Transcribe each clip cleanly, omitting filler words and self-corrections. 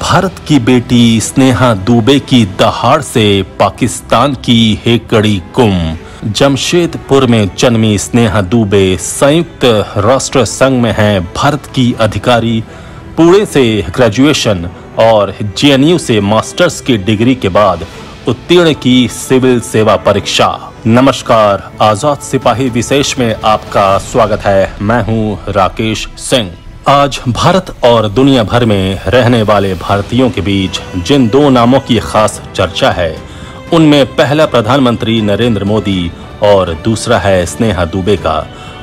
भारत की बेटी स्नेहा दुबे की दहाड़ से पाकिस्तान की हेकड़ी गुम। जमशेदपुर में जन्मी स्नेहा दुबे संयुक्त राष्ट्र संघ में हैं भारत की अधिकारी। पुणे से ग्रेजुएशन और जेएनयू से मास्टर्स की डिग्री के बाद उत्तीर्ण की सिविल सेवा परीक्षा। नमस्कार, आजाद सिपाही विशेष में आपका स्वागत है। मैं हूं राकेश सिंह। आज भारत और दुनिया भर में रहने वाले भारतीयों के बीच जिन दो नामों की खास चर्चा है, उनमें पहला प्रधानमंत्री नरेंद्र मोदी और दूसरा है स्नेहा दुबे का।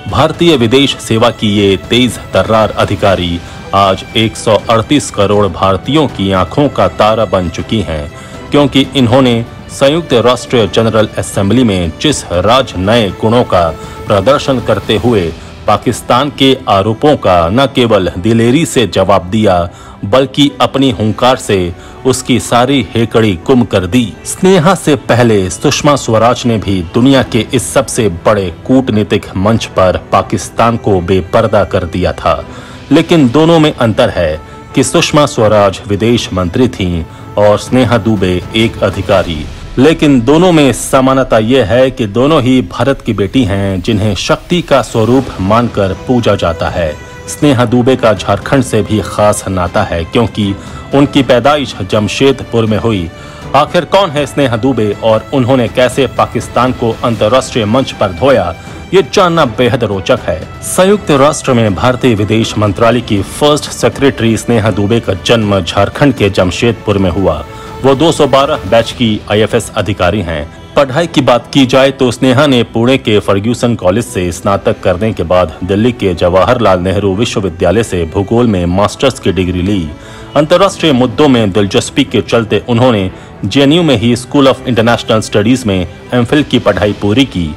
भारतीय विदेश सेवा की ये तेज तर्रार अधिकारी आज 138 करोड़ भारतीयों की आंखों का तारा बन चुकी हैं, क्योंकि इन्होंने संयुक्त राष्ट्र जनरल असेंबली में जिस राजनय गुणों का प्रदर्शन करते हुए पाकिस्तान के आरोपों का न केवल दिलेरी से जवाब दिया, बल्कि अपनी हुंकार से उसकी सारी हेकड़ी गुम कर दी। स्नेहा से पहले सुषमा स्वराज ने भी दुनिया के इस सबसे बड़े कूटनीतिक मंच पर पाकिस्तान को बेपर्दा कर दिया था, लेकिन दोनों में अंतर है कि सुषमा स्वराज विदेश मंत्री थीं और स्नेहा दुबे एक अधिकारी। लेकिन दोनों में समानता यह है कि दोनों ही भारत की बेटी हैं, जिन्हें शक्ति का स्वरूप मानकर पूजा जाता है। स्नेहा दुबे का झारखंड से भी खास नाता है, क्योंकि उनकी पैदाइश जमशेदपुर में हुई। आखिर कौन है स्नेहा दुबे और उन्होंने कैसे पाकिस्तान को अंतर्राष्ट्रीय मंच पर धोया, ये जानना बेहद रोचक है। संयुक्त राष्ट्र में भारतीय विदेश मंत्रालय की फर्स्ट सेक्रेटरी स्नेहा दुबे का जन्म झारखंड के जमशेदपुर में हुआ। वो 212 बैच की आईएफएस अधिकारी हैं। पढ़ाई की बात की जाए तो स्नेहा ने पुणे के फर्ग्यूसन कॉलेज से स्नातक करने के बाद दिल्ली के जवाहरलाल नेहरू विश्वविद्यालय से भूगोल में मास्टर्स की डिग्री ली। अंतर्राष्ट्रीय मुद्दों में दिलचस्पी के चलते उन्होंने जेएनयू में ही स्कूल ऑफ इंटरनेशनल स्टडीज में एमफिल की पढ़ाई पूरी की।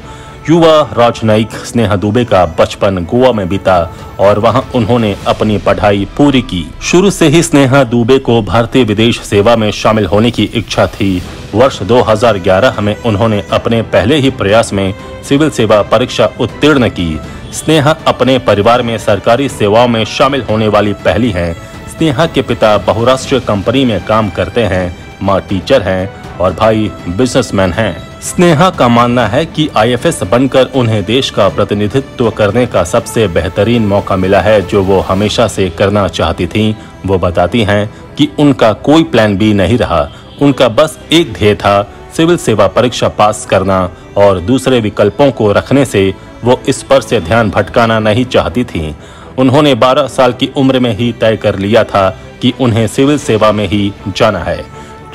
युवा राजनयिक स्नेहा दुबे का बचपन गोवा में बीता और वहां उन्होंने अपनी पढ़ाई पूरी की। शुरू से ही स्नेहा दुबे को भारतीय विदेश सेवा में शामिल होने की इच्छा थी। वर्ष 2011 में उन्होंने अपने पहले ही प्रयास में सिविल सेवा परीक्षा उत्तीर्ण की। स्नेहा अपने परिवार में सरकारी सेवाओं में शामिल होने वाली पहली हैं। स्नेहा के पिता बहुराष्ट्रीय कंपनी में काम करते हैं, माँ टीचर हैं और भाई बिजनेसमैन हैं। स्नेहा का मानना है कि आईएफएस बनकर उन्हें देश का प्रतिनिधित्व करने का सबसे बेहतरीन मौका मिला है, जो वो हमेशा से करना चाहती थीं। वो बताती हैं कि उनका कोई प्लान बी नहीं रहा, उनका बस एक ध्येय था, सिविल सेवा परीक्षा पास करना, और दूसरे विकल्पों को रखने से वो इस पर से ध्यान भटकाना नहीं चाहती थीं। उन्होंने 12 साल की उम्र में ही तय कर लिया था कि उन्हें सिविल सेवा में ही जाना है।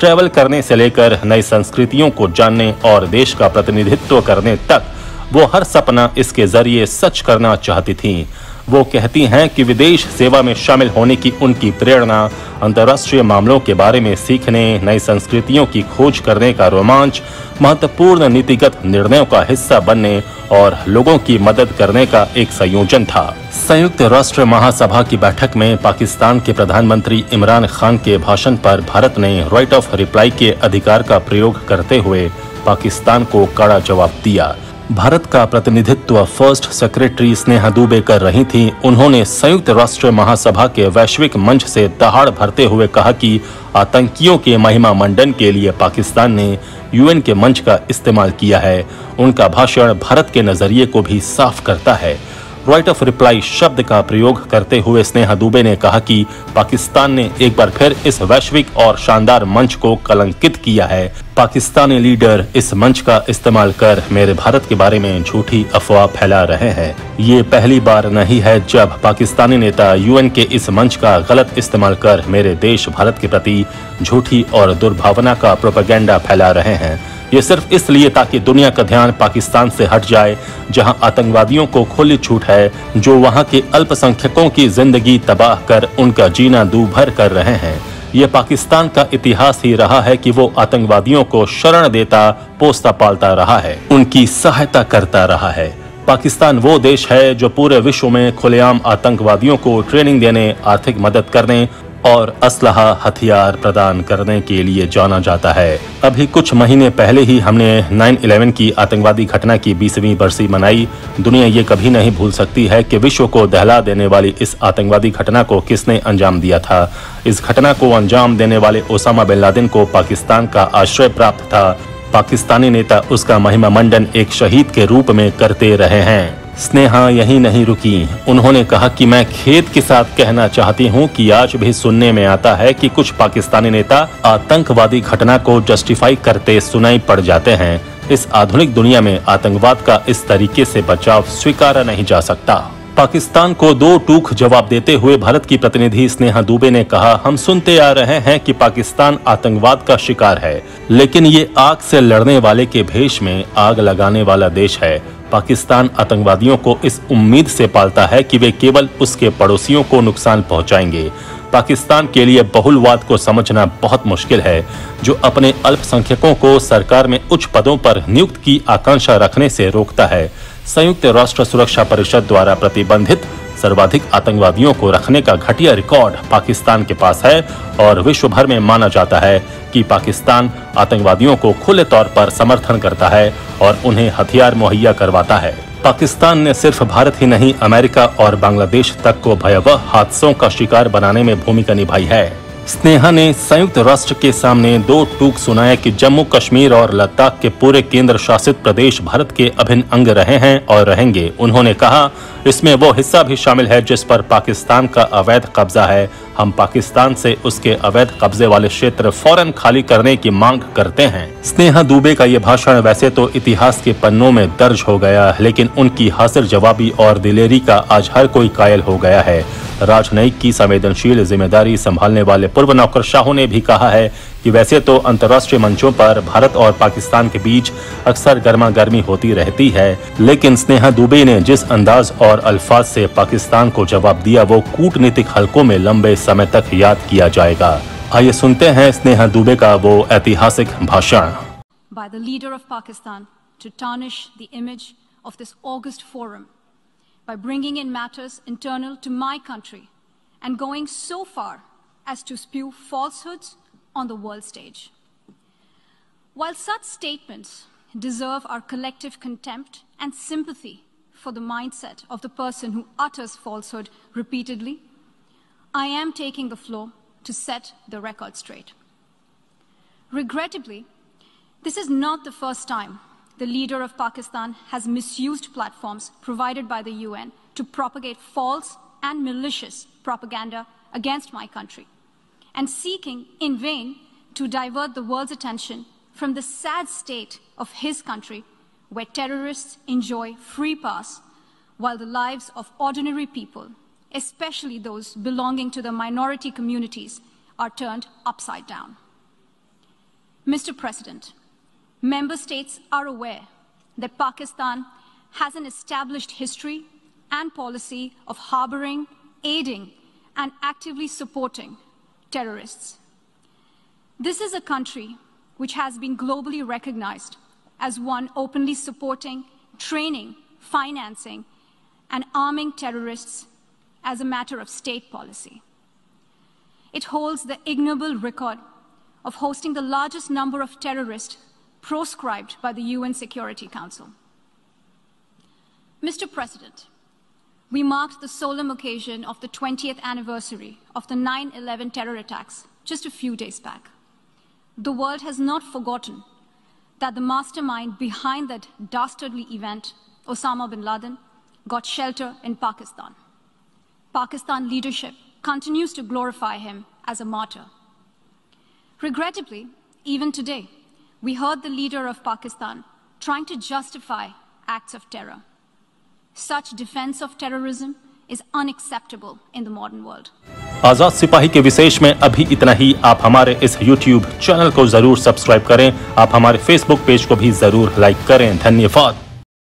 ट्रैवल करने से लेकर नई संस्कृतियों को जानने और देश का प्रतिनिधित्व करने तक वो हर सपना इसके जरिए सच करना चाहती थीं। वो कहती हैं कि विदेश सेवा में शामिल होने की उनकी प्रेरणा अंतर्राष्ट्रीय मामलों के बारे में सीखने, नई संस्कृतियों की खोज करने का रोमांच, महत्वपूर्ण नीतिगत निर्णयों का हिस्सा बनने और लोगों की मदद करने का एक संयोजन था। संयुक्त राष्ट्र महासभा की बैठक में पाकिस्तान के प्रधानमंत्री इमरान खान के भाषण पर भारत ने राइट ऑफ रिप्लाई के अधिकार का प्रयोग करते हुए पाकिस्तान को कड़ा जवाब दिया। भारत का प्रतिनिधित्व फर्स्ट सेक्रेटरी स्नेहा दुबे कर रही थीं। उन्होंने संयुक्त राष्ट्र महासभा के वैश्विक मंच से दहाड़ भरते हुए कहा कि आतंकियों के महिमा मंडन के लिए पाकिस्तान ने यूएन के मंच का इस्तेमाल किया है। उनका भाषण भारत के नजरिए को भी साफ करता है। राइट ऑफ रिप्लाई शब्द का प्रयोग करते हुए स्नेहा दुबे ने कहा कि पाकिस्तान ने एक बार फिर इस वैश्विक और शानदार मंच को कलंकित किया है। पाकिस्तानी लीडर इस मंच का इस्तेमाल कर मेरे भारत के बारे में झूठी अफवाह फैला रहे हैं। ये पहली बार नहीं है जब पाकिस्तानी नेता यूएन के इस मंच का गलत इस्तेमाल कर मेरे देश भारत के प्रति झूठी और दुर्भावना का प्रोपेगेंडा फैला रहे हैं। ये सिर्फ इसलिए ताकि दुनिया का ध्यान पाकिस्तान से हट जाए, जहां आतंकवादियों को खुली छूट है, जो वहां के अल्पसंख्यकों की जिंदगी तबाह कर उनका जीना दूभर कर रहे हैं। ये पाकिस्तान का इतिहास ही रहा है कि वो आतंकवादियों को शरण देता, पोसता पालता रहा है, उनकी सहायता करता रहा है। पाकिस्तान वो देश है जो पूरे विश्व में खुलेआम आतंकवादियों को ट्रेनिंग देने, आर्थिक मदद करने और असलहा हथियार प्रदान करने के लिए जाना जाता है। अभी कुछ महीने पहले ही हमने 9/11 की आतंकवादी घटना की 20वीं बरसी मनाई। दुनिया ये कभी नहीं भूल सकती है कि विश्व को दहला देने वाली इस आतंकवादी घटना को किसने अंजाम दिया था। इस घटना को अंजाम देने वाले ओसामा बिन लादेन को पाकिस्तान का आश्रय प्राप्त था। पाकिस्तानी नेता उसका महिमा मंडन एक शहीद के रूप में करते रहे हैं। स्नेहा यही नहीं रुकी, उन्होंने कहा कि मैं खेद के साथ कहना चाहती हूं कि आज भी सुनने में आता है कि कुछ पाकिस्तानी नेता आतंकवादी घटना को जस्टिफाई करते सुनाई पड़ जाते हैं। इस आधुनिक दुनिया में आतंकवाद का इस तरीके से बचाव स्वीकारा नहीं जा सकता। पाकिस्तान को दो टूक जवाब देते हुए भारत की प्रतिनिधि स्नेहा दुबे ने कहा, हम सुनते आ रहे हैं कि पाकिस्तान आतंकवाद का शिकार है, लेकिन ये आग से लड़ने वाले के भेष में आग लगाने वाला देश है। पाकिस्तान आतंकवादियों को इस उम्मीद से पालता है कि वे केवल उसके पड़ोसियों को नुकसान पहुंचाएंगे। पाकिस्तान के लिए बहुलवाद को समझना बहुत मुश्किल है, जो अपने अल्पसंख्यकों को सरकार में उच्च पदों पर नियुक्त की आकांक्षा रखने से रोकता है। संयुक्त राष्ट्र सुरक्षा परिषद द्वारा प्रतिबंधित सर्वाधिक आतंकवादियों को रखने का घटिया रिकॉर्ड पाकिस्तान के पास है और विश्व भर में माना जाता है कि पाकिस्तान आतंकवादियों को खुले तौर पर समर्थन करता है और उन्हें हथियार मुहैया करवाता है। पाकिस्तान ने सिर्फ भारत ही नहीं, अमेरिका और बांग्लादेश तक को भयावह हादसों का शिकार बनाने में भूमिका निभाई है। स्नेहा ने संयुक्त राष्ट्र के सामने दो टूक सुनाया कि जम्मू कश्मीर और लद्दाख के पूरे केंद्र शासित प्रदेश भारत के अभिन्न अंग रहे हैं और रहेंगे। उन्होंने कहा, इसमें वो हिस्सा भी शामिल है जिस पर पाकिस्तान का अवैध कब्जा है। हम पाकिस्तान से उसके अवैध कब्जे वाले क्षेत्र फौरन खाली करने की मांग करते हैं। स्नेहा दुबे का ये भाषण वैसे तो इतिहास के पन्नों में दर्ज हो गया, लेकिन उनकी हासिल जवाबी और दिलेरी का आज हर कोई कायल हो गया है। राजनयिक की संवेदनशील जिम्मेदारी संभालने वाले पूर्व नौकरशाहों ने भी कहा है कि वैसे तो अंतर्राष्ट्रीय मंचों पर भारत और पाकिस्तान के बीच अक्सर गर्मा गर्मी होती रहती है, लेकिन स्नेहा दुबे ने जिस अंदाज और अल्फाज से पाकिस्तान को जवाब दिया वो कूटनीतिक हलकों में लंबे समय तक याद किया जाएगा। आइए सुनते हैं स्नेहा दुबे का वो ऐतिहासिक भाषण। By the leader of Pakistan to tarnish the image of this august forum by bringing in matters internal to my country and going so far as to spew falsehoods on the world stage. While such statements deserve our collective contempt and sympathy for the mindset of the person who utters falsehood repeatedly, I am taking the floor to set the record straight. Regrettably, this is not the first time the leader of Pakistan has misused platforms provided by the UN to propagate false and malicious propaganda against my country, and seeking in vain to divert the world's attention from the sad state of his country, where terrorists enjoy free pass while the lives of ordinary people, especially those belonging to the minority communities, are turned upside down. Mr. President, Member states are aware that Pakistan has an established history and policy of harboring, aiding, and actively supporting terrorists. This is a country which has been globally recognized as one openly supporting, training, financing, and arming terrorists as a matter of state policy. It holds the ignoble record of hosting the largest number of terrorists proscribed by the UN Security Council. Mr. President, we marked the solemn occasion of the 20th anniversary of the 9/11 terror attacks just a few days back. The world has not forgotten that the mastermind behind that dastardly event, Osama bin Laden, got shelter in Pakistan. Pakistan leadership continues to glorify him as a martyr. Regrettably, even today, we heard the leader of Pakistan trying to justify acts of terror. Such defense of terrorism is unacceptable in the modern world. आजाद सिपाही के विशेष में अभी इतना ही। आप हमारे इस YouTube channel को जरूर सब्सक्राइब करें। आप हमारे Facebook पेज को भी जरूर लाइक करें। धन्यवाद।